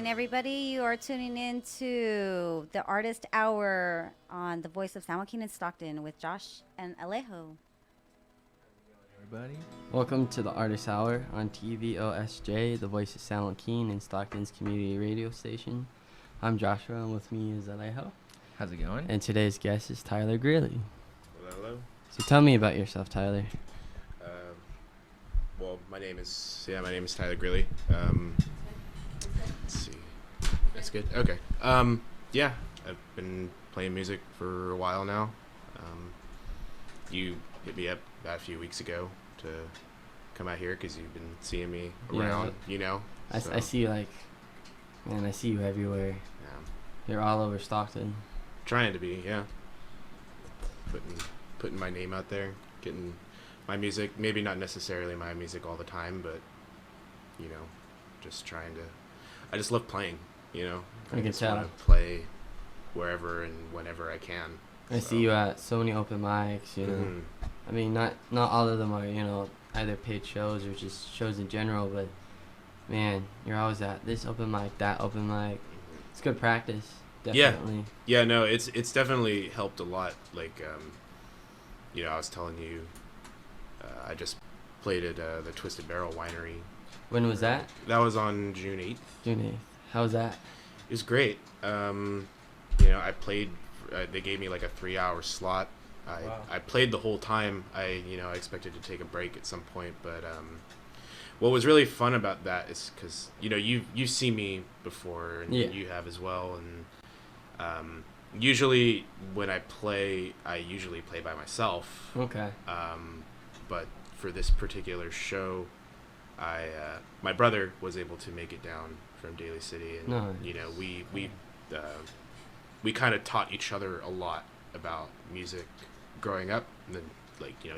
morning, everybody. You are tuning in to the Artist Hour on the Voice of San Joaquin and Stockton with Josh and Alejo. Everybody, Welcome to the Artist Hour on TVOSJ, the Voice of San Joaquin and Stockton's community radio station. I'm Joshua, and with me is Alejo. how's it going? And today's guest is Tyler Greeley. Hello. So tell me about yourself, Tyler. Well, my name is Tyler Greeley. Let's see. That's good. Okay. Yeah, I've been playing music for a while now. You hit me up about a few weeks ago to come out here because you've been seeing me around, I so, see you I see you everywhere. yeah. You're all over Stockton. Trying to be, yeah. Putting my name out there, getting my music, maybe not necessarily my music all the time, but, just trying to, I just love playing, I can just tell. want to play wherever and whenever I can. I see you at so many open mics, Mhm. I mean, not all of them are, either paid shows or just shows in general, but, man, you're always at this open mic, that open mic. It's good practice, definitely. Yeah, no, it's definitely helped a lot. Like, I was telling you, I just played at the Twisted Barrel Winery. When was that? That was on June 8th. June 8th. How was that? It was great. I played, they gave me like a 3-hour slot. I played the whole time. I expected to take a break at some point, but what was really fun about that is because, you've seen me before, and Yeah. you have as well, and usually when I play by myself. Okay. But for this particular show, my brother was able to make it down from Daly City, and Nice. we kind of taught each other a lot about music growing up. And then,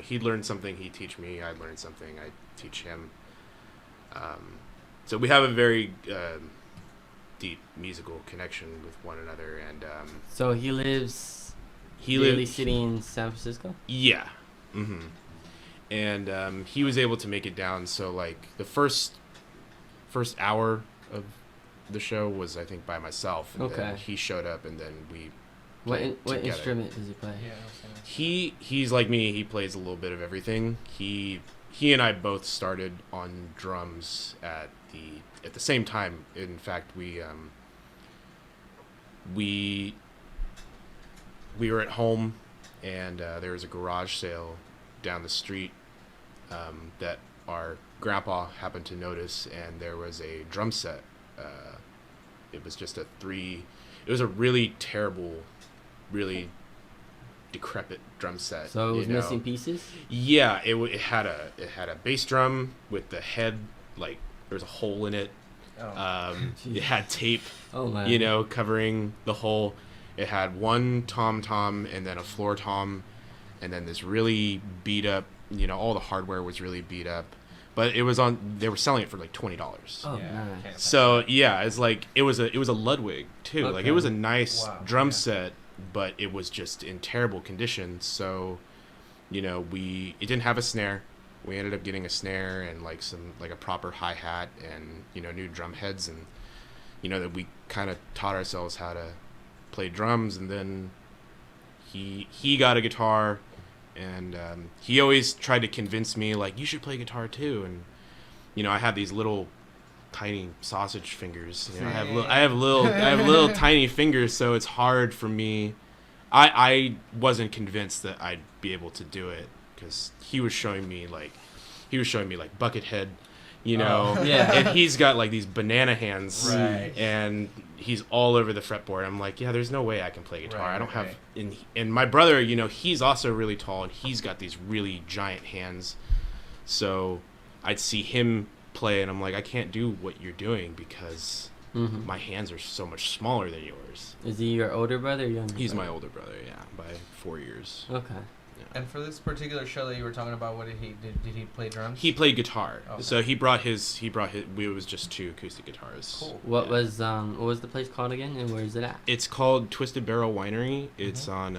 he'd learn something, he'd teach me. I'd learn something, I'd teach him. So we have a very deep musical connection with one another, and So he lives he Daly lived City in San Francisco? Yeah. Mm-hmm. And he was able to make it down. So the first hour of the show was, I think, by myself. And Okay. then he showed up, and then we What played together. instrument does he play? He's like me. He plays a little bit of everything. He and I both started on drums at the same time. In fact, we were at home, and there was a garage sale down the street that our grandpa happened to notice, and there was a drum set. It was just it was a really terrible, really decrepit drum set. So it was missing pieces? Yeah, it had a bass drum with the head, like there was a hole in it. It had tape, Oh, man. covering the hole. It had one tom and then a floor tom, and then this really beat up. All the hardware was really beat up, but they were selling it for like $20. Oh, Yeah. nice. So yeah, it's like it was a Ludwig too. Like Okay. it was a nice Wow, drum yeah. set, but it was just in terrible condition. So, it didn't have a snare. We ended up getting a snare and like a proper hi-hat and new drum heads, and that we kind of taught ourselves how to play drums. And then he got a guitar, and he always tried to convince me, like, you should play guitar too. And I have these little tiny sausage fingers. I have little tiny fingers, so it's hard for me. I wasn't convinced that I'd be able to do it because he was showing me like Buckethead, Yeah. and he's got like these banana hands, Right. and he's all over the fretboard. I'm like, yeah, there's no way I can play guitar. Right, I don't have. right. And my brother, he's also really tall, and he's got these really giant hands. So I'd see him play, and I'm like, I can't do what you're doing because Mhm. my hands are so much smaller than yours. Is he your older brother or younger He's my brother? older brother, yeah, by 4 years. Okay. And for this particular show that you were talking about, what did he play drums? He played guitar, Okay. so he brought his. It was just 2 acoustic guitars. Cool. What Yeah. was the place called again, and where is it at? It's called Twisted Barrel Winery. It's on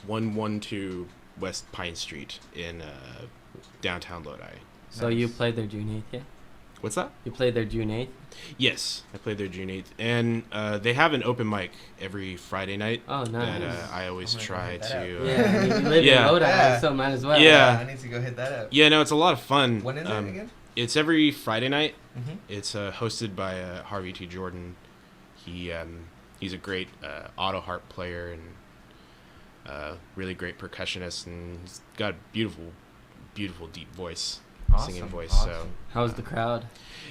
112 West Pine Street in downtown Lodi. So you Nice. played there June 8th, yeah? What's that? You played there June 8th? Yes, I played there June 8th, and they have an open mic every Friday night. Oh, nice. That I always I'm gonna try hit that to. Yeah, I mean, you live Yeah. in Lodi, Yeah. so might as well. Yeah. I need to go hit that up. Yeah, no, it's a lot of fun. When is it again? It's every Friday night. Mm-hmm. It's hosted by Harvey T. Jordan. He's a great auto harp player and really great percussionist, and he's got a beautiful, beautiful deep voice, singing voice. So How's the crowd?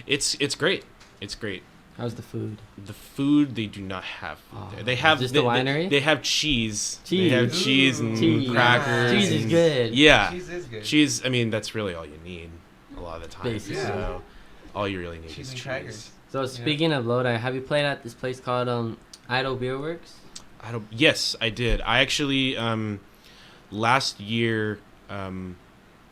it's great. It's great. How's the food? The food, they do not have food Oh, there. They have just the winery? They have cheese. Cheese. They have cheese and Cheese. crackers. Cheese is and- good. Yeah, Cheese is good. cheese. I mean, that's really all you need a lot of the time. Basically. So all you really need Cheese is and cheese. crackers. So speaking of Lodi, have you played at this place called Idle Beer Works? Yes, I did. I actually last year,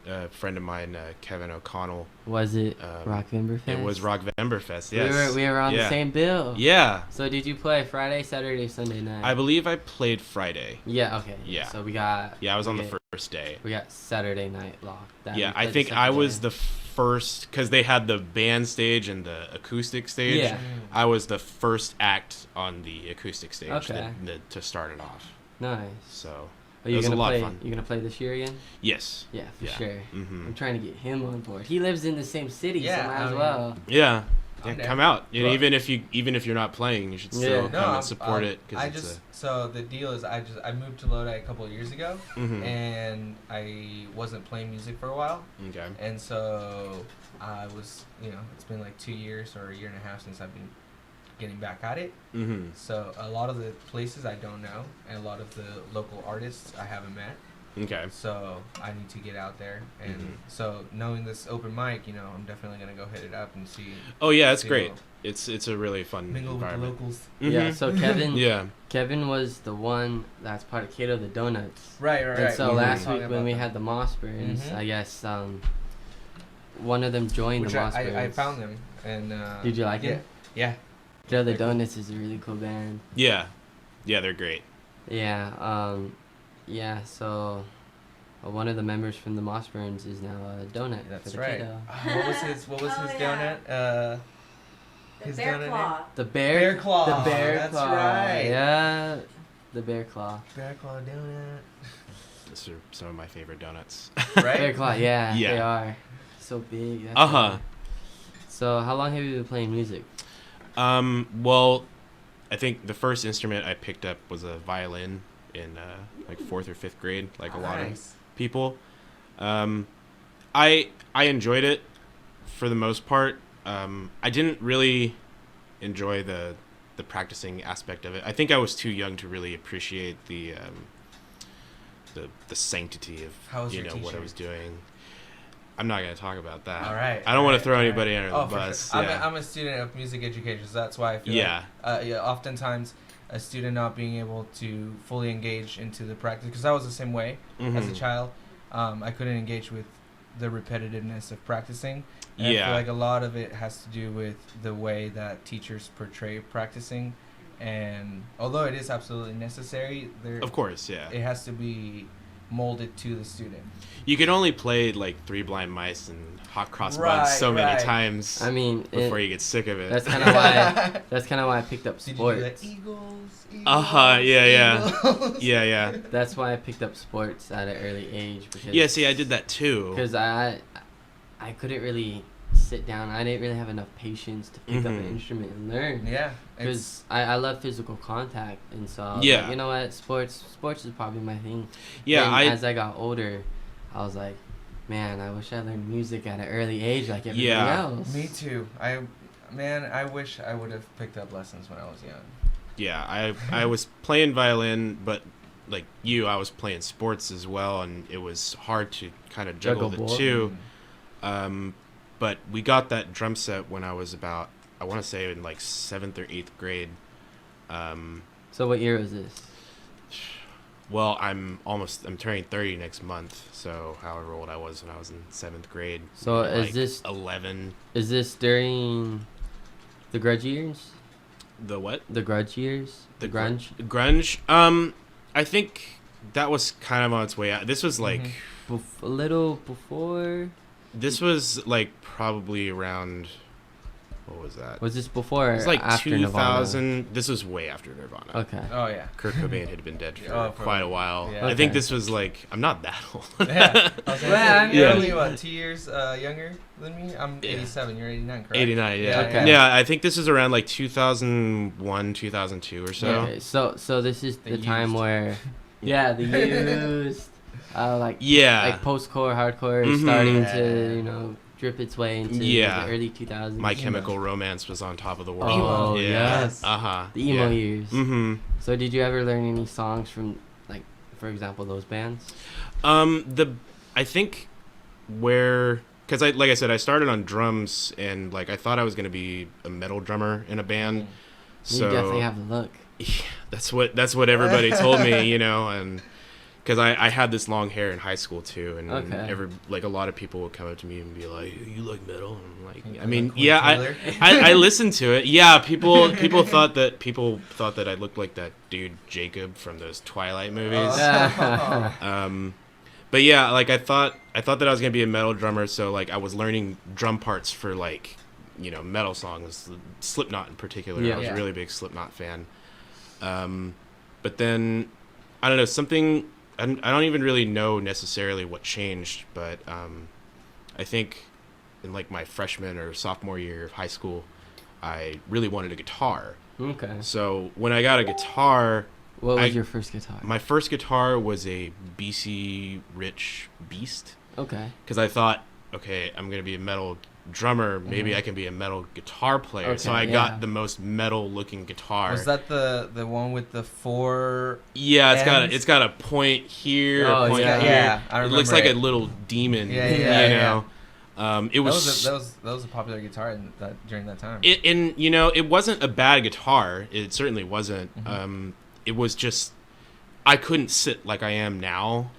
a friend of mine, Kevin O'Connell. Was it Rock Vemberfest? It was Rock Vemberfest. Yes. We were on the same bill. Yeah. So did you play Friday, Saturday, Sunday night? I believe I played Friday. Yeah. Okay. Yeah. So we got. Yeah, I was on we the got- first day. We got Saturday night locked. That Yeah, we I played think the I second was day. the first because they had the band stage and the acoustic stage. Yeah. I was the first act on the acoustic stage Okay. to start it off. Nice. So Are it you was gonna a lot play? of fun. You gonna play this year again? Yes. Yeah, for Yeah. sure. Mm-hmm. I'm trying to get him on board. He lives in the same city, Yeah, so might I as mean- well. Yeah. I'm down. Come out. And Well- even if you're not playing, you should Yeah. still No, come and support it. I Cause just so the deal is I moved to Lodi a couple of years ago, Mhm. and I wasn't playing music for a while, Okay. and so I was it's been like 2 years or a year and a half since I've been getting back at it. Mm-hmm. So a lot of the places I don't know, and a lot of the local artists I haven't met. Okay. So I need to get out there, and Mhm. so knowing this open mic, I'm definitely gonna go hit it up and see. Oh yeah, it's see great. what- It's a really fun Mingle with the environment. locals. Yeah. Mhm. So Kevin. Yeah. Kevin was the one that's part of Cato the Donuts. Right. And so Mhm. last Talking week about when we them. had the Mossburns, Mhm. I guess one of them joined Which the Mossburns. I found them, and Did you like yeah, it? yeah. Cato the They're cool. Donuts is a really cool band. Yeah. Yeah, they're great. Yeah. Yeah. So one of the members from the Mossburns is now a donut That's for the right. Cato. What was his Oh, donut? The His bear donut claw. name? The bear. Bear Claw, The bear that's claw. right. Yeah. The bear claw. Bear Claw donut. Those are some of my favorite donuts. Bear Right? claw. Yeah. Yeah. They are. So big. That's Uh-huh. why. So how long have you been playing music? Well, I think the first instrument I picked up was a violin in like 4th or 5th grade, like a lot of Nice. people. I enjoyed it for the most part. I didn't really enjoy the practicing aspect of it. I think I was too young to really appreciate the sanctity How of was your what I teacher? was doing. I'm not going to talk about that. All right. I don't want to all throw right, anybody under all the right. bus. For sure. Yeah. I'm a student of music education, so that's why I feel Yeah. oftentimes a student not being able to fully engage into the practice, because I was the same way as a Mhm. child. I couldn't engage with the repetitiveness of practicing. And I Yeah. feel like a lot of it has to do with the way that teachers portray practicing, and although it is absolutely necessary, Of course, yeah. it has to be molded to the student. You can only play like Three Blind Mice and Hot Cross Buns Right, so many right. times I mean, before you get sick of it. that's kind of why. That's kind of why I picked up Did you do sports. that? Eagles, Uh-huh, yeah. Eagles. yeah. That's why I picked up sports at an early age because Yeah, see, I did that too. because I couldn't really sit down. I didn't really have enough patience to pick up an Mhm. instrument and learn. Yeah, Because I love physical contact, and so I was Yeah. like, you know what, sports is probably my thing. Yeah, Then as I got older, I was like, man, I wish I learned music at an early age like everybody Yeah. else. me too. I wish I would have picked up lessons when I was young. Yeah, I was playing violin, but like you, I was playing sports as well, and it was hard to kind of juggle Juggle the both. two. But we got that drum set when I was about, I want to say in like 7th or 8th grade. So what year was this? Well, I'm turning 30 next month, so however old I was when I was in 7th grade. So maybe, is this 11? is this during the grudge years? The what? The grudge years? The grunge? Grunge. I think that was kind of on its way out. This was like Mhm. A little before? this was like probably around what was that? Was this before or It was like after 2000. Nirvana? This was way after Nirvana. Okay. Oh yeah. Kurt Cobain had been dead for Oh, quite a while. yeah. I think Okay. this was like, I'm not that old. Yeah. I was gonna Well, say, you're yeah. only what, 2 years younger than me. I'm Yeah. 87. You're 89, correct? 89, yeah. Okay. Yeah, I think this is around like 2001, 2002 or so. Okay, so this is the time used. where, yeah, the used, like Yeah. like post-core, hardcore is Mhm. starting Yeah. to drip its way into Yeah. the early 2000s. My Chemical Romance was on top of the world. Oh, yeah. yes. Uh-huh. The emo yeah. years. Mm-hmm. So did you ever learn any songs from, like, for example, those bands? I think where, because like I said, I started on drums and like I thought I was gonna be a metal drummer in a band. So You definitely have the look. yeah, that's what everybody told me, you know, and because I had this long hair in high school too, and Okay. like a lot of people would come up to me and be like, "You like metal?" And I'm like, You I mean, like Corey yeah, Taylor? I listened to it. Yeah, people thought that I looked like that dude Jacob from those Twilight movies. But yeah, like I thought that I was gonna be a metal drummer, so like I was learning drum parts for like, you know, metal songs, Slipknot in particular. Yeah. I was Yeah. a really big Slipknot fan. But then I don't know, something I don't even really know necessarily what changed, but I think in like my freshman or sophomore year of high school, I really wanted a guitar. Okay. So when I got a guitar, What was your first guitar? my first guitar was a BC Rich Beast, Okay. because I thought, okay, I'm gonna be a metal drummer, maybe I can be a metal guitar player. So Okay, I yeah. got the most metal looking guitar. Was that the one with the 4? Yeah, ends? it's got a point here, Oh, a point yeah. here. Yeah, I It looks remember like it. a little demon. Yeah, yeah, you yeah. know. It was, That was a popular guitar during that time. and you know, it wasn't a bad guitar. It certainly wasn't. Mhm. It was just I couldn't sit like I am now.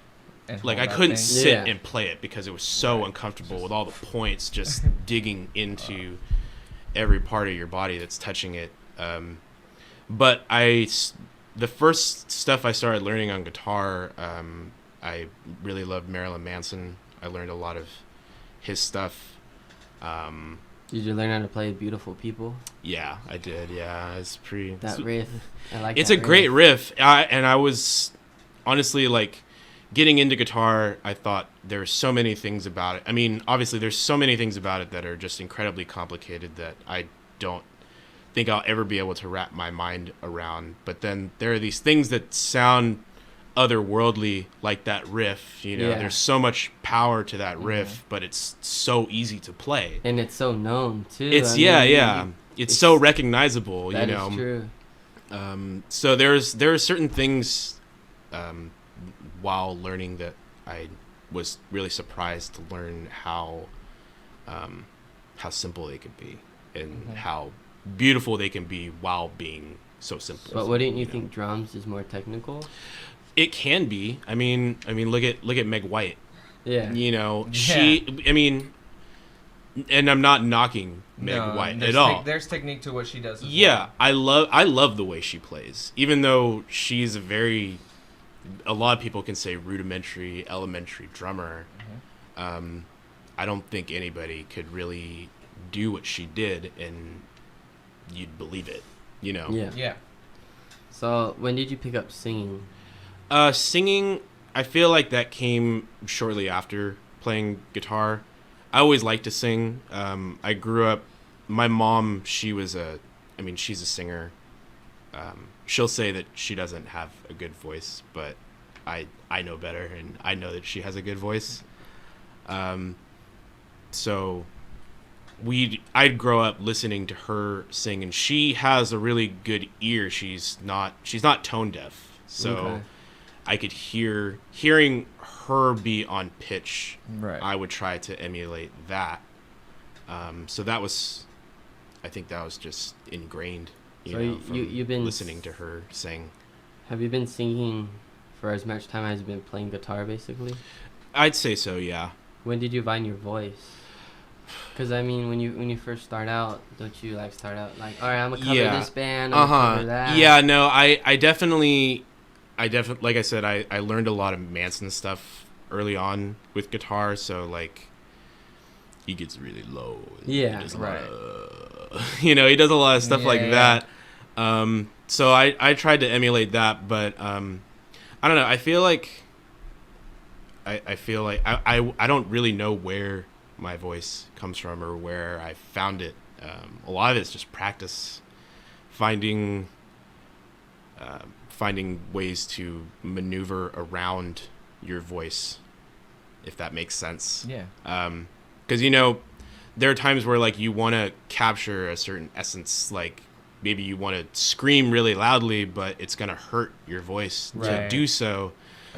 And Like I hold that couldn't thing. sit Yeah. and play it because it was so Right. uncomfortable with all the points just digging into every part of your body that's touching it. But the first stuff I started learning on guitar, I really loved Marilyn Manson. I learned a lot of his stuff. Did you learn how to play Beautiful People? Yeah, I did. Yeah, it's pretty. That riff. I like It's that a great riff. And I was honestly like getting into guitar. I thought there's so many things about it. I mean, obviously there's so many things about it that are just incredibly complicated that I don't think I'll ever be able to wrap my mind around. But then there are these things that sound otherworldly, like that riff. You know, Yeah. there's so much power to that riff, but it's so easy to play. And it's so known, too. It's I yeah, mean, yeah. It's so recognizable. That you is know. true. So there are certain things while learning that I was really surprised to learn how simple they could be and how beautiful they can be while being so simple. But wouldn't you know. think drums is more technical? It can be? I mean, look at Meg White. Yeah. You know, Yeah. I mean, and I'm not knocking Meg No, White there's at all. There's technique to what she does. As Yeah, well. I love the way she plays, even though she's a lot of people can say rudimentary, elementary drummer. I don't think anybody could really do what she did and you'd believe it, you know. Yeah. Yeah. So when did you pick up singing? Singing, I feel like that came shortly after playing guitar. I always liked to sing. I grew up, my mom, she's a singer. She'll say that she doesn't have a good voice, but I know better, and I know that she has a good voice. So I'd grow up listening to her sing, and she has a really good ear. She's not tone deaf, so Okay. I could hearing her be on pitch. Right. I would try to emulate that. So I think that was just ingrained. So From you've been listening to her sing. Have you been singing for as much time as you've been playing guitar, basically? I'd say so, yeah. When did you find your voice? Because I mean, when you first start out, don't you like start out like, all right, I'm gonna cover this band, I'm gonna cover that. Yeah, no, I definitely, like I said, I learned a lot of Manson stuff early on with guitar, so like, he gets really low. And Yeah, he does a right. lot of, You know, he does a lot of stuff like Yeah. that. So I tried to emulate that, but I don't know. I feel like I don't really know where my voice comes from or where I found it. A lot of it's just practice, finding ways to maneuver around your voice, if that makes sense. Yeah. Because, you know, there are times where, like, you want to capture a certain essence, like maybe you want to scream really loudly, but it's going to hurt your voice to Right. do so.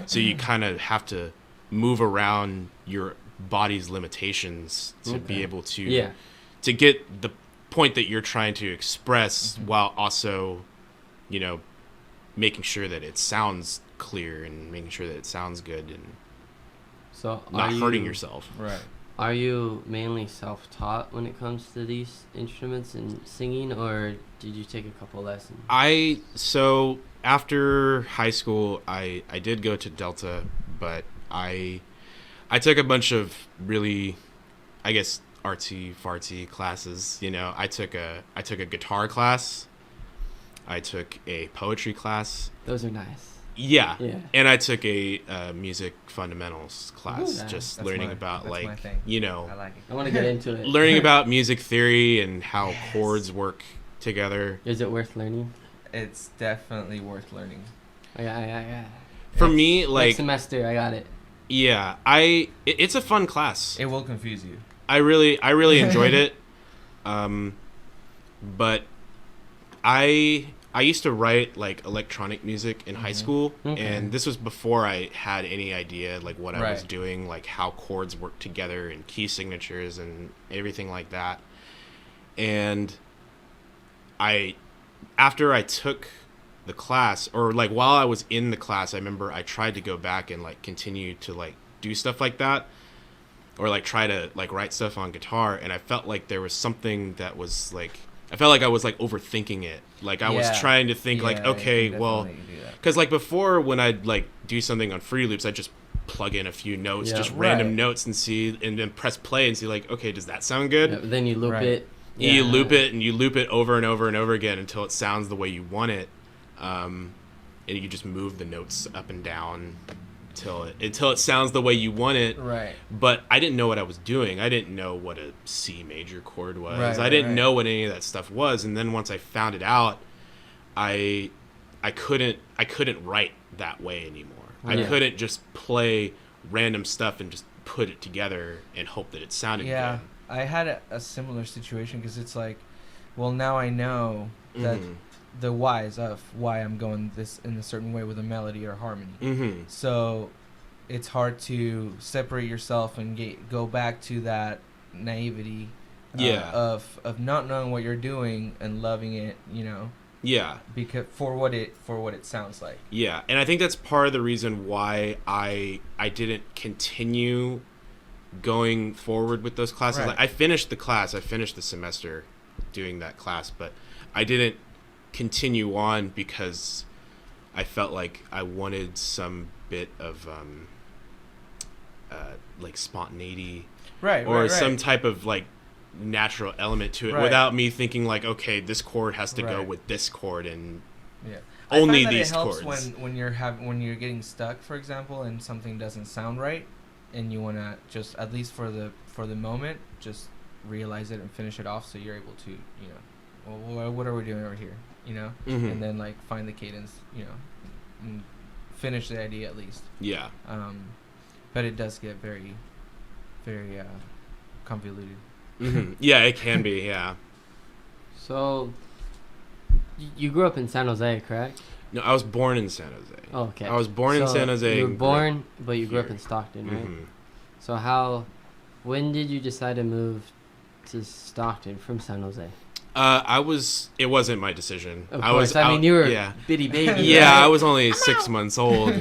So you kind of have to move around your body's limitations to be able to Yeah. to get the point that you're trying to express while also, you know, making sure that it sounds clear and making sure that it sounds good and So not hurting yourself. Right. Are you mainly self-taught when it comes to these instruments and singing, or did you take a couple lessons? So after high school, I did go to Delta, but I took a bunch of really, I guess, artsy fartsy classes. You know, I took a guitar class, I took a poetry class, Those are nice. yeah, Yeah. and I took a music fundamentals class, Ooh, just That's learning my- about that's my like, thing. you know, I like it. I want to get into it. learning about music theory and how Yes. chords work together. Is it worth learning? It's definitely worth learning. I For me, Next like, semester, I got it. yeah, it's a fun class. It will confuse you. I really enjoyed it. But I used to write like electronic music in high school, Okay. and this was before I had any idea like what I was Right. doing, like how chords work together and key signatures and everything like that. And after I took the class, or like while I was in the class, I remember I tried to go back and like continue to like do stuff like that, or like try to like write stuff on guitar, and I felt like there was something that was like, I felt like I was like overthinking it. Like I was Yeah. trying to think like, Yeah, okay, you can well, definitely do that. because like before when I'd like do something on Free Loops, I'd just plug in a few notes, Yeah. just random Right. notes, and see, and then press play and see like, okay, does that sound good? Yeah, but then you loop Right. it. You loop it and you loop it over and over and over again until it sounds the way you want it, and you just move the notes up and down until it sounds the way you want it. Right. But I didn't know what I was doing. I didn't know what a C major chord was. Right, I didn't right. know what any of that stuff was. And then once I found it out, I couldn't write that way anymore. I Yeah. couldn't just play random stuff and just put it together and hope that it sounded Yeah, good. I had a similar situation because it's like, well, now I know that Mhm. the whys of why I'm going this in a certain way with a melody or harmony. Mm-hmm. So it's hard to separate yourself and go back to that naivety Yeah. of not knowing what you're doing and loving it, you know, Yeah. because for what it sounds like. Yeah, and I think that's part of the reason why I didn't continue going forward with those classes. Right. Like, I finished the class, I finished the semester doing that class, but I didn't continue on because I felt like I wanted some bit of like spontaneity Right. or right, some right. type of like natural element to it, Right. without me thinking like, okay, this chord has to go Right. with this chord and Yeah. only I find that these it helps chords. when you're getting stuck, for example, and something doesn't sound right, and you want to just, at least for the moment, just realize it and finish it off, so you're able to, you know, well, what are we doing over here, you know, Mhm. and then like find the cadence, you know, and finish the idea at least. Yeah. But it does get very, very convoluted. Mhm. Yeah, it can be. Yeah. So, you grew up in San Jose, correct? No, I was born in San Jose. Oh, okay. I was born in So San Jose. You were and grew up- born, but you grew up here. in Stockton, right? Mhm. So when did you decide to move to Stockton from San Jose? It wasn't my decision. Of I course, was. I mean, you were Yeah. a bitty baby. Yeah, right? I was only 6 months old.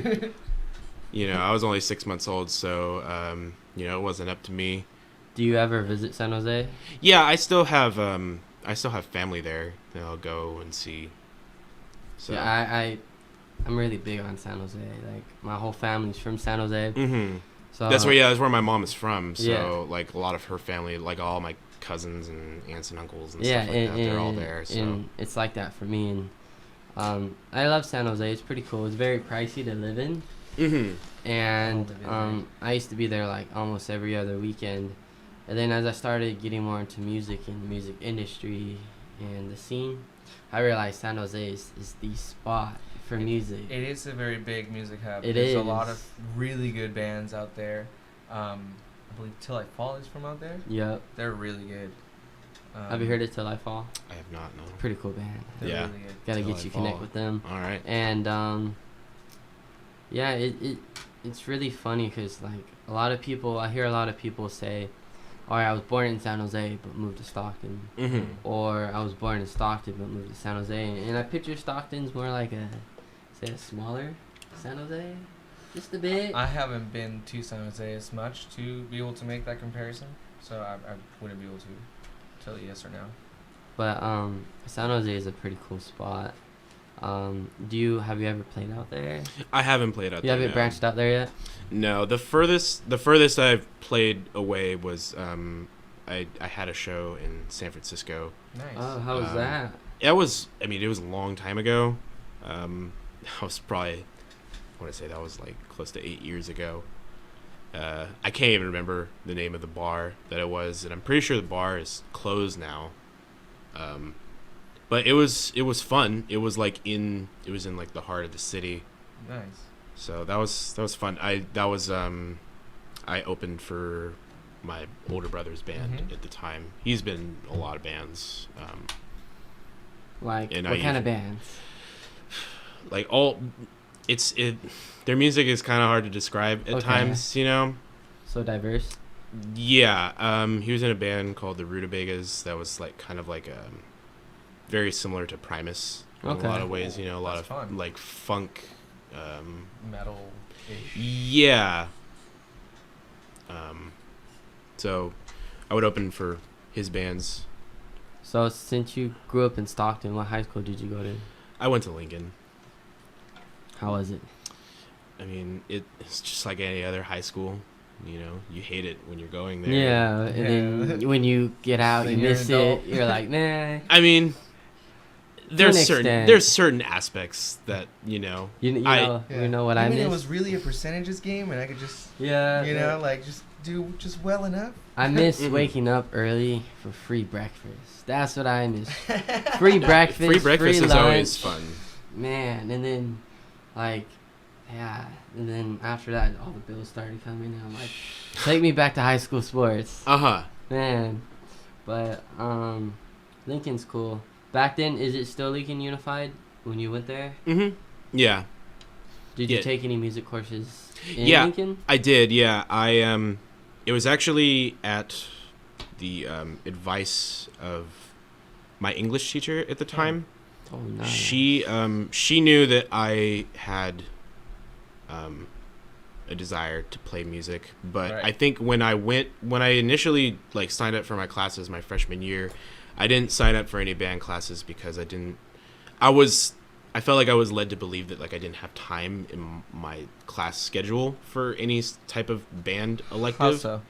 You know, I was only 6 months old, so you know, it wasn't up to me. Do you ever visit San Jose? Yeah, I still have family there that I'll go and see. So. Yeah, I'm really big on San Jose. Like, my whole family's from San Jose. Mhm. So That's where my mom is from. So Yeah. like a lot of her family, like all my cousins and aunts and uncles and Yeah, stuff like that. They're all there. So and it's like that for me. And I love San Jose. It's pretty cool. It's very pricey to live in. And I used to be there like almost every other weekend. And then as I started getting more into music and the music industry and the scene, I realized San Jose is the spot for music. It is a very big music hub. It There's a is. lot of really good bands out there. I believe Till I Fall is from out there. Yep. They're really good. Have you heard it Till I Fall? I have not. No. Pretty cool band. They're Yeah. really good. Gotta Till get I you Fall. connect with them. All right. And yeah, it's really funny because like I hear a lot of people say, "All right, I was born in San Jose but moved to Stockton," or "I was born in Stockton but moved to San Jose," and I picture Stockton's more like a smaller San Jose, just a bit. I haven't been to San Jose as much to be able to make that comparison, so I wouldn't be able to tell you yes or no. But San Jose is a pretty cool spot. Have you ever played out there? I haven't played out You there. haven't no. branched out there yet? No, the furthest I've played away was I had a show in San Francisco. Nice. Oh, how was that? It was a long time ago. That was probably, I want to say that was like close to 8 years ago. I can't even remember the name of the bar that it was, and I'm pretty sure the bar is closed now. But it was fun. It was in like the heart of the city. Nice. So that was fun. I opened for my older brother's band at the time. He's been in a lot of bands. Like, and what kind of bands? Like their music is kind of hard to describe at times, you know. So diverse. Yeah. He was in a band called the Rutabagas that was like kind of like very similar to Primus in a lot of ways, you know, a lot That's of fun. like funk, Metal. yeah. So I would open for his bands. So since you grew up in Stockton, what high school did you go to? I went to Lincoln. How was it? I mean, it's just like any other high school. You know, you hate it when you're going there. Yeah, and then when you get out, Then you you're miss an adult. it. You're like, nah. I mean, an there's extent. certain aspects that you know. You know what I mean, miss? it was really a percentages game, and I could just, Yeah. you know, like just do just well enough. I miss waking up early for free breakfast. That's what I miss. Free breakfast. Free breakfast is lunch. always fun. Man, and then, like, yeah, and then after that, all the bills started coming, and I'm like, take me back to high school sports. Man. But, Lincoln's cool. Back then, is it still Lincoln Unified when you went there? Yeah. Did you take any music courses in Yeah, Lincoln? I did. Yeah, it was actually at the advice of my English teacher at the time. Oh, nice. She knew that I had a desire to play music, but Right. I think when I initially like signed up for my classes my freshman year, I didn't sign up for any band classes because I felt like I was led to believe that like I didn't have time in my class schedule for any type of band elective. How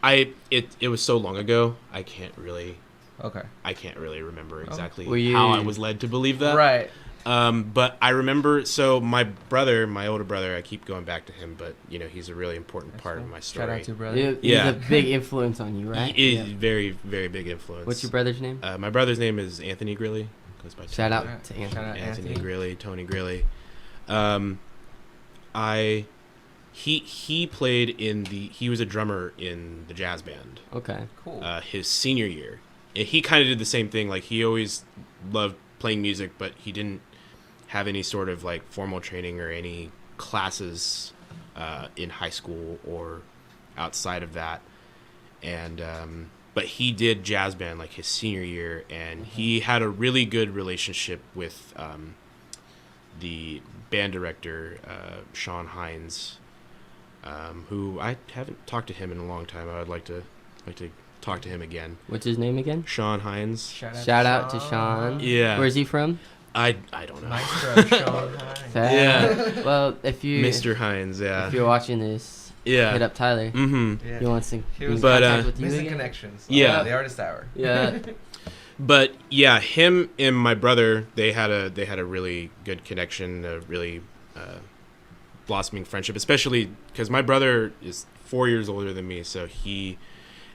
so? It was so long ago, I can't really remember exactly how I was led to believe that. Right. But I remember, so my older brother, I keep going back to him, but you know, he's a really important part of my story. Shout out to brother. He's a big influence on you, right? He is very, very big influence. What's your brother's name? My brother's name is Anthony Grilly. Goes by Shout Tony. out to Anthony. Shout out Anthony Anthony. Grilly, Tony Grilly. He played he was a drummer in the jazz band. Okay. Cool. His senior year. And he kind of did the same thing. Like he always loved playing music, but he didn't have any sort of like formal training or any classes in high school or outside of that. And but he did jazz band like his senior year, and he had a really good relationship with the band director, Sean Hines, who I haven't talked to him in a long time. I would like to talk to him again. What's his name again? Sean Hines. Shout out to Sean. Yeah. Where's he from? I don't know. Maestro Sean Hines. Yeah. Well, if you Mr. Hines, yeah. if you're watching this hit up Tyler. Yeah. He wants to He was be in contact with you missing again. connections. Yeah. The artist hour. Yeah. But yeah, him and my brother, they had a really good connection, a really blossoming friendship, especially because my brother is 4 years older than me. So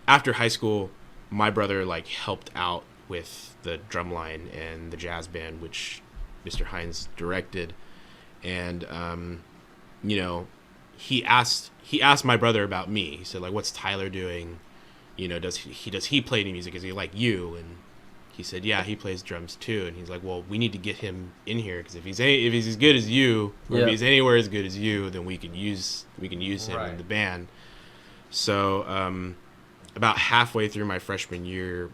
after high school, my brother like helped out with the drumline and the jazz band, which Mr. Hines directed. And you know, he asked my brother about me. He said, like, what's Tyler doing? You know, does he play any music? Is he like you? And he said, yeah, he plays drums too. And he's like, well, we need to get him in here, because if he's as good as you, or if he's anywhere as good as you, then we can use him in the band. So about halfway through my freshman year,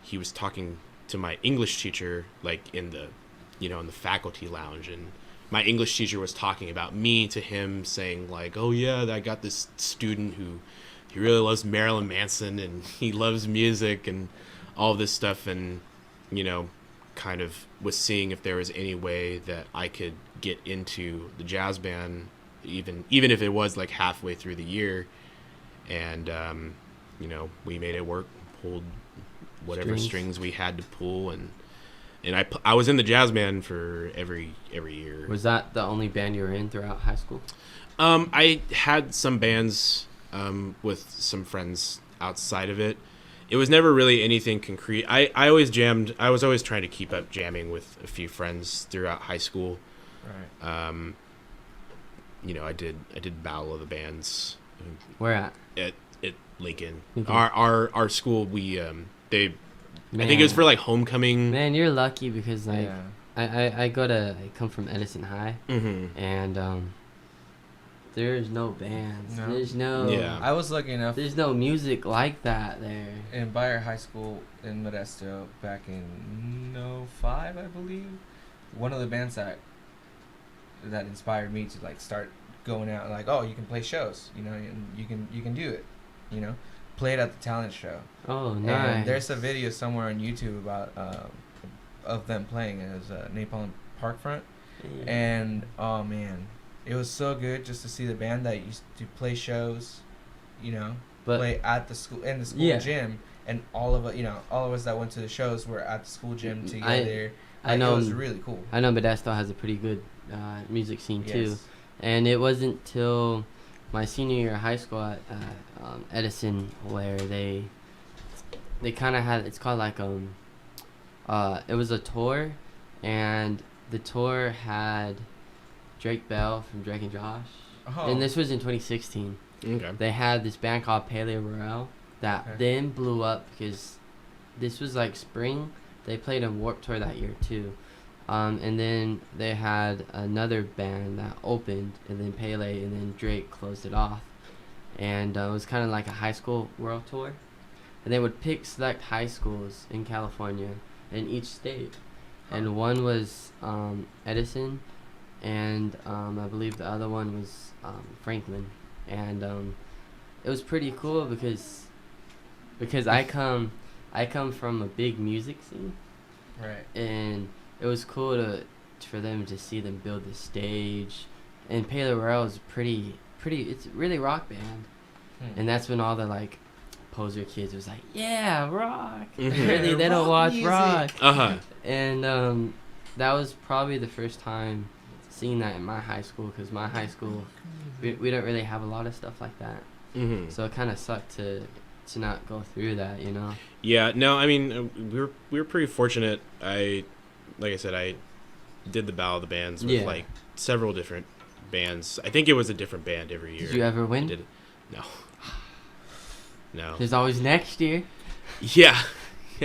he was talking to my English teacher, like in the faculty lounge, and my English teacher was talking about me to him, saying like, oh yeah, I got this student who he really loves Marilyn Manson and he loves music and all this stuff, and you know, kind of was seeing if there was any way that I could get into the jazz band, even if it was like halfway through the year. And you know, we made it work, pulled whatever strings we had to pull, and I was in the jazz band for every year. Was that the only band you were in throughout high school? I had some bands with some friends outside of it. It was never really anything concrete. I always jammed. I was always trying to keep up jamming with a few friends throughout high school. Right. You know, I did Battle of the Bands. Where at? At Lincoln. Mm-hmm. Our school, we I think it was for like homecoming. Man, you're lucky, because like Yeah. I come from Edison High, and there's no bands. No. There's no. Yeah. I was lucky enough There's no music like that there. in Bayer High School in Modesto back in '05, I believe. One of the bands that inspired me to like start going out, like, oh, you can play shows, you know, and you can do it, you know. Played at the talent show. Oh, nice. And there's a video somewhere on YouTube about of them playing. It was Napalm Parkfront, Yeah. and oh man, it was so good just to see the band that used to play shows, you know, But play at the school gym, and all of us that went to the shows were at the school gym together. I know it was really cool. I know Modesto has a pretty good music scene too, Yes. and it wasn't till my senior year of high school at Edison where they kind of had, it's called like it was a tour, and the tour had Drake Bell from Drake and Josh, Oh. and this was in 2016. Okay. They had this band called Paleo Royale that then blew up, because this was like spring. They played a Warped Tour that year too. And then they had another band that opened, and then Pele, and then Drake closed it off. And it was kind of like a high school world tour. And they would pick select high schools in California in each state. And one was Edison, and I believe the other one was Franklin. And it was pretty cool because I come from a big music scene. Right. And it was cool for them to see them build the stage. And Paleo Royale is pretty it's really rock band. And that's when all the like poser kids was like, yeah, rock. Really, they don't watch music. rock. And that was probably the first time seeing that in my high school, because my high school we don't really have a lot of stuff like that. So it kind of sucked to not go through that, you know. Yeah, no, I mean, we were pretty fortunate. Like I said, I did the Battle of the Bands with like several different bands. I think it was a different band every year. Did you ever win? No. There's always next year. Yeah,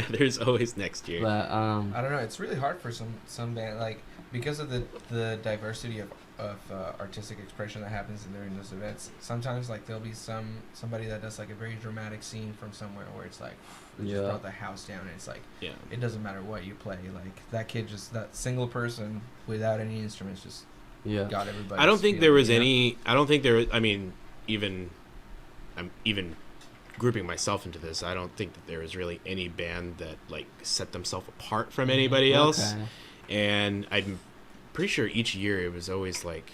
there's always next year. But I don't know. It's really hard for some band, like, because of the diversity of artistic expression that happens during those events. Sometimes like there'll be somebody that does like a very dramatic scene from somewhere where it's like they just brought the house down, and it's like it doesn't matter what you play. Like that kid that single person without any instruments just got everybody. I don't think there was any. I don't think there was. I mean, I'm even grouping myself into this. I don't think that there was really any band that like set themselves apart from anybody else. And I'm pretty sure each year it was always like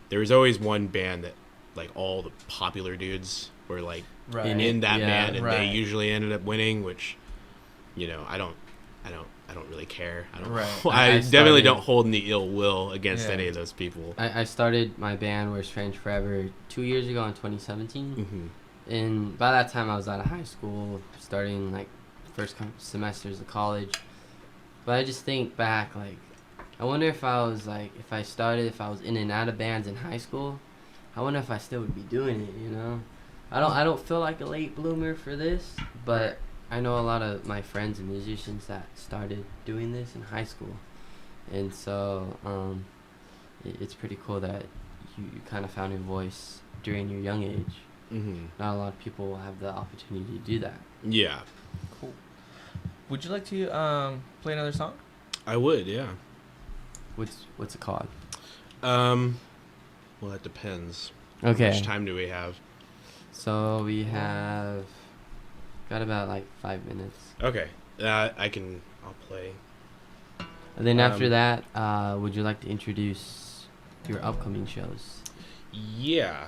there was always one band that like all the popular dudes were like Right. in that band, and they Right. usually ended up winning, which, I don't really care. I don't. Right. I I definitely started- don't hold any ill will against Yeah. any of those people. I started my band We're Strange Forever 2 years ago in 2017. Mm-hmm. And by that time I was out of high school, starting like first semesters of college. But I just think back, like, I wonder if I was if I was in and out of bands in high school, I wonder if I still would be doing it, you know? I don't feel like a late bloomer for this, but I know a lot of my friends and musicians that started doing this in high school. And so it's pretty cool that you kind of found your voice during your young age. Mm-hmm. Not a lot of people have the opportunity to do that. Yeah, Cool. Would you like to play another song? I would. Yeah. What's it called? Well, that depends. How Okay. much time do we have? So we have got about like 5 minutes. Okay. I'll play. And then after Um, that, would you like to introduce your upcoming shows? Yeah.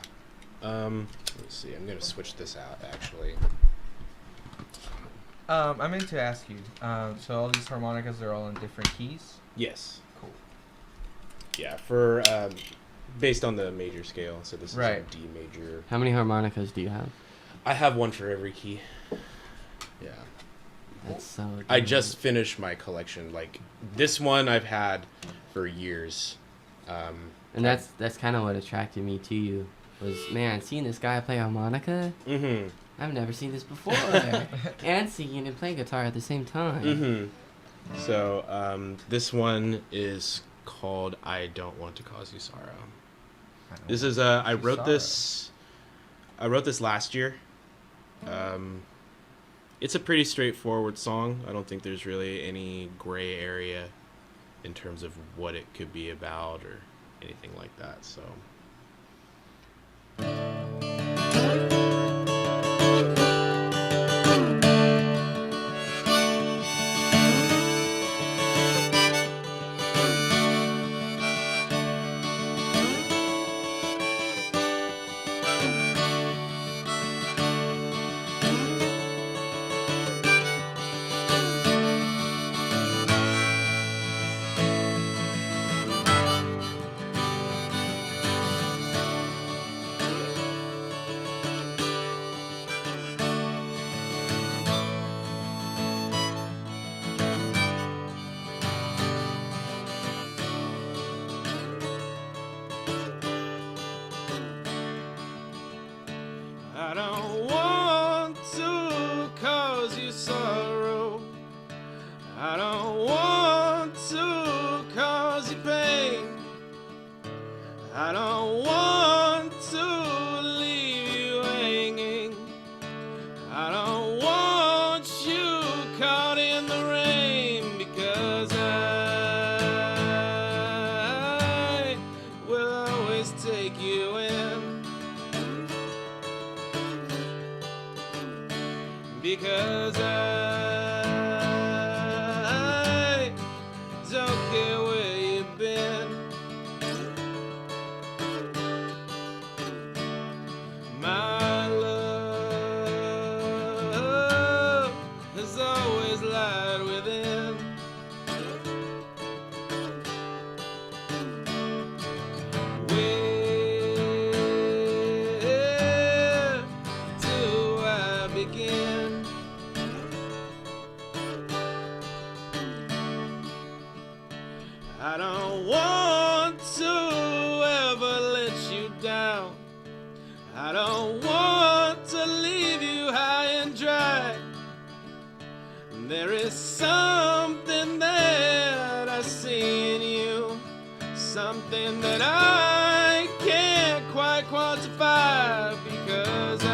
Let me see. I'm gonna switch this out actually. I meant to ask you. So all these harmonicas, they're all in different keys. Yes. Cool. Yeah. For based on the major scale. So this Right. is a D major. How many harmonicas do you have? I have one for every key. Yeah. That's so I good. just finished my collection. Like this one, I've had for years. And that's kind of what attracted me to you. Was, man, seeing this guy play harmonica? Mm-hmm. I've never seen this before. And singing and playing guitar at the same time. Mm-hmm. So this one is called "I Don't Want to Cause You Sorrow." This is I wrote this last year. It's a pretty straightforward song. I don't think there's really any gray area in terms of what it could be about or anything like that. So. I don't want to cause you sorrow. I don't want to cause you pain. I don't want to leave you hanging. I don't want you caught in the rain, because I will always take you in. Because I don't care where you've been. My love has always lied within. Where do I begin? I don't want to ever let you down. I don't want to leave you high and dry. There is something that I see in you, something that I can't quite quantify, because I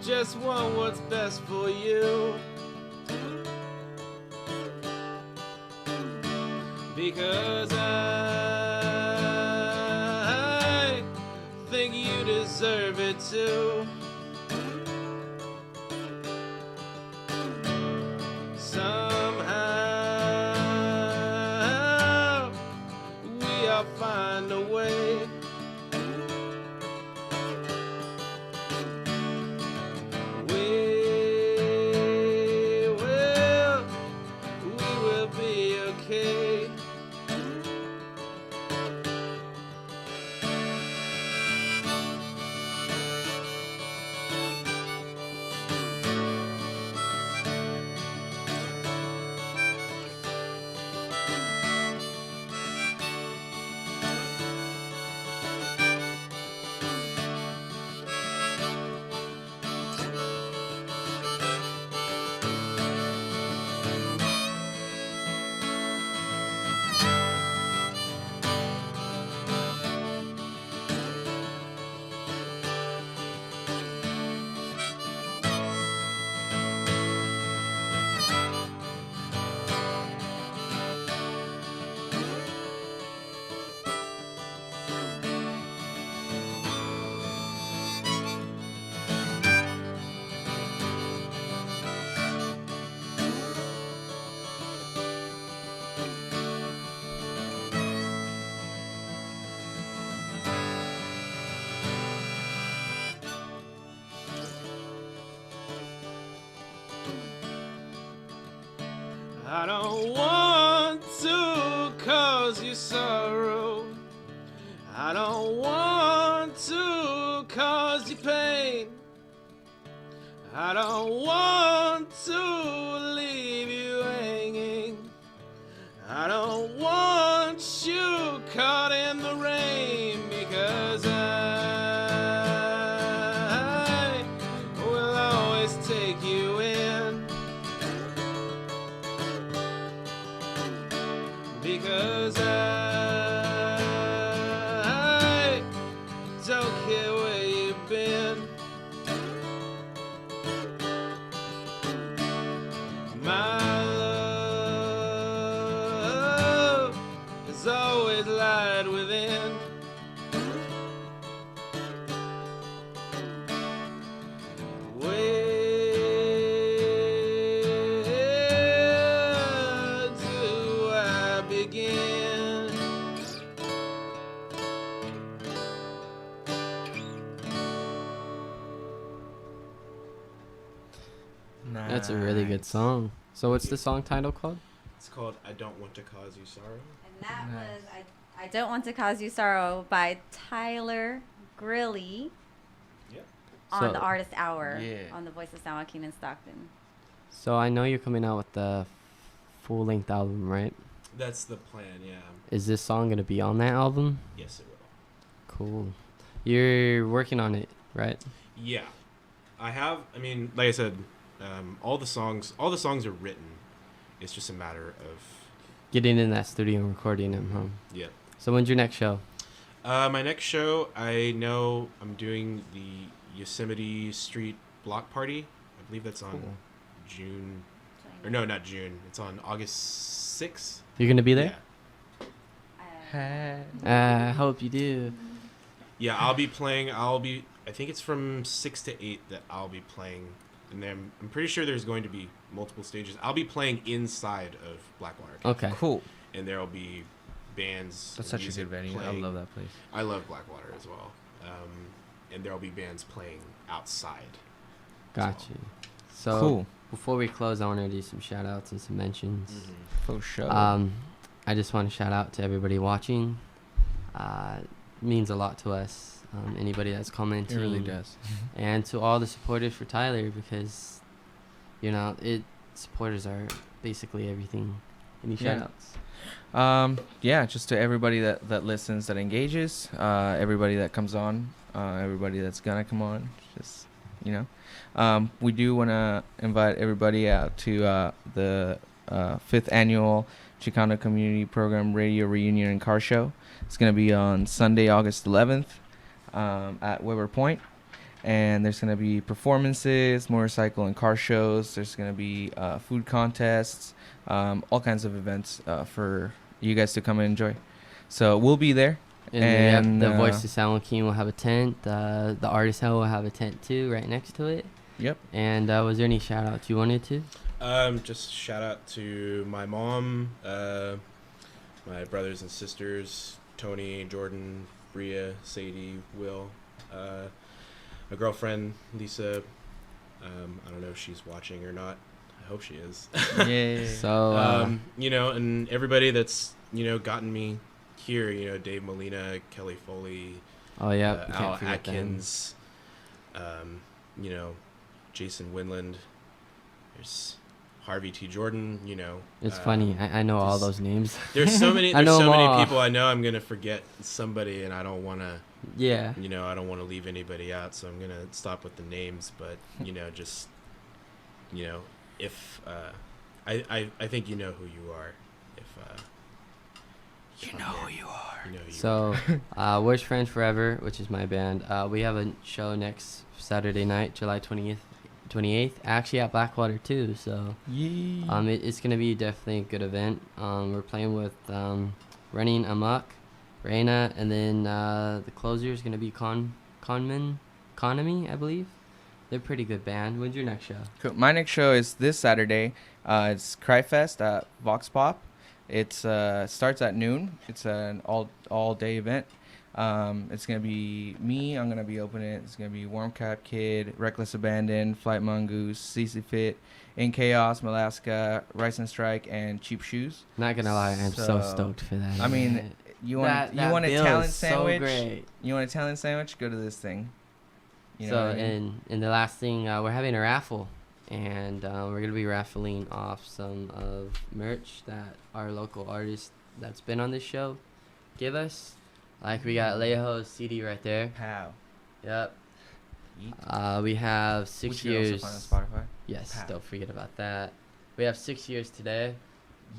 just want what's best for you. Because I think you deserve it too. Somehow we all find a way I don't want to cause you sorrow. I don't want to cause you pain. I don't want to leave you hanging. I don't want you caught in the rain, because I will always take you in. Because I don't care where you've been. My love has always lied within. Where do I begin? That's a really good song. So what's the song title called? It's called I Don't Want to Cause You Sorrow. And that was I Don't Want to Cause You Sorrow by Tyler Grilly Yep. on So- the Artist Hour Yeah. on the Voice of San Joaquin in Stockton. So I know you're coming out with the full-length album, right? That's the plan, yeah. Is this song gonna be on that album? Yes, it will. Cool. You're working on it, right? Yeah. I mean, like I said, all the songs are written. It's just a matter of, Getting in that studio and recording them, huh? yeah. So when's your next show? My next show, I know I'm doing the Yosemite Street Block Party. I believe that's on Cool. June, or no, not June. It's on August 6th. You're gonna be there? Yeah. I hope you do. Yeah, I'll be playing. I think it's from 6 to 8 that I'll be playing. And then I'm pretty sure there's going to be multiple stages. I'll be playing inside of Blackwater. Okay. Cool. And there'll be bands. That's and such a music good venue. playing. I love that place. I love Blackwater as well. And there'll be bands playing outside. Got you. So Cool. before we close, I want to do some shout outs and some mentions. For sure. I just want to shout out to everybody watching. It means a lot to us. Anybody that's commenting. It really does. And to all the supporters for Tyler, because, supporters are basically everything. Any Yeah. shout outs? Yeah, just to everybody that listens, that engages, everybody that comes on, everybody that's gonna come on, just, we do want to invite everybody out to the 5th annual Chicano Community Program Radio Reunion and Car Show. It's gonna be on Sunday, August 11th, at Weber Point. And there's going to be performances, motorcycle and car shows. There's going to be food contests, all kinds of events for you guys to come and enjoy. So we'll be there. And the Voice of San Joaquin will have a tent. The Artist House will have a tent too, right next to it. Yep. And was there any shout outs you wanted to? Just shout out to my mom, my brothers and sisters, Tony, Jordan, Bria, Sadie, Will, my girlfriend, Lisa. I don't know if she's watching or not. I hope she is. Yeah. So, and everybody that's, gotten me here, Dave Molina, Kelly Foley, oh yeah, we can't Al forget them. Atkins, Jason Winland. There's Harvey T. Jordan, It's funny. I know all just- those names. There's so many. I There's know so 'em many all. people. I know I'm gonna forget somebody, and I don't want to. Yeah. I don't want to leave anybody out, so I'm gonna stop with the names. But just if I think you know who you are. If You know who you are. you know who you So, Worst Friends Forever, which is my band, we have a show next Saturday night, July 28th, actually at Blackwater too. So, Yeah. it's gonna be definitely a good event. We're playing with Running Amok, Reina, and then the closer is gonna be Economy, I believe. They're a pretty good band. When's your next show? Cool. My next show is this Saturday. It's Cryfest at Vox Pop. It's starts at noon. It's an all day event. It's gonna be me. I'm gonna be opening it. It's gonna be Warm Cap Kid, Reckless Abandon, Flight Mongoose, CC Fit, In Chaos, Malaska, Rice and Strike, and Cheap Shoes. Not gonna lie, I'm so stoked for that. I mean, you want a bill talent is sandwich? So great. You want a talent sandwich? Go to this thing. You know So what I mean? and the last thing, we're having a raffle, and we're gonna be raffling off some of merch that our local artist that's been on this show give us. Like we got Leo's CD right there. Pow. Yep. Yeet. We have 6 Which you years. also find on Spotify. Yes, Pow. don't forget about that. We have 6 years today.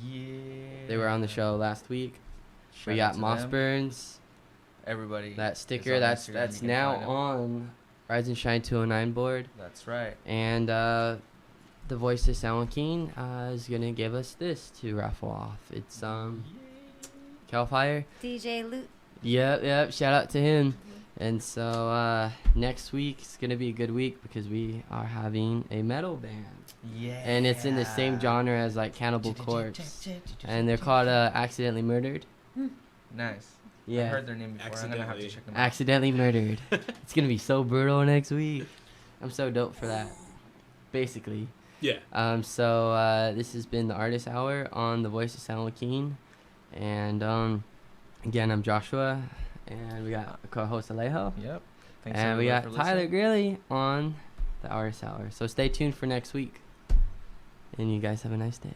Yeah. They were on the show last week. Shout We out got to Moss them. Burns. Everybody. That is sticker on that's Instagram, you can now find 'em. on Rise and Shine 209 board. That's right. And the voice of San Joaquin is gonna give us this to raffle off. It's Cal Fire. DJ Loot. Yep. Shout out to him. And so next week is gonna be a good week because we are having a metal band. Yeah. And it's in the same genre as like Cannibal Corpse. And they're called Accidentally Murdered. Nice. Yeah. I heard their name before. I'm gonna have to check them out. Accidentally Murdered. It's gonna be so brutal next week. I'm so dope for that. Basically. Yeah. So this has been the Artist Hour on the Voice of San Joaquin. And again, I'm Joshua, and we got co-host Alejo. Yep. Thanks And we everybody got for Tyler listening. Grilly on the Artist Hour. So stay tuned for next week. And you guys have a nice day.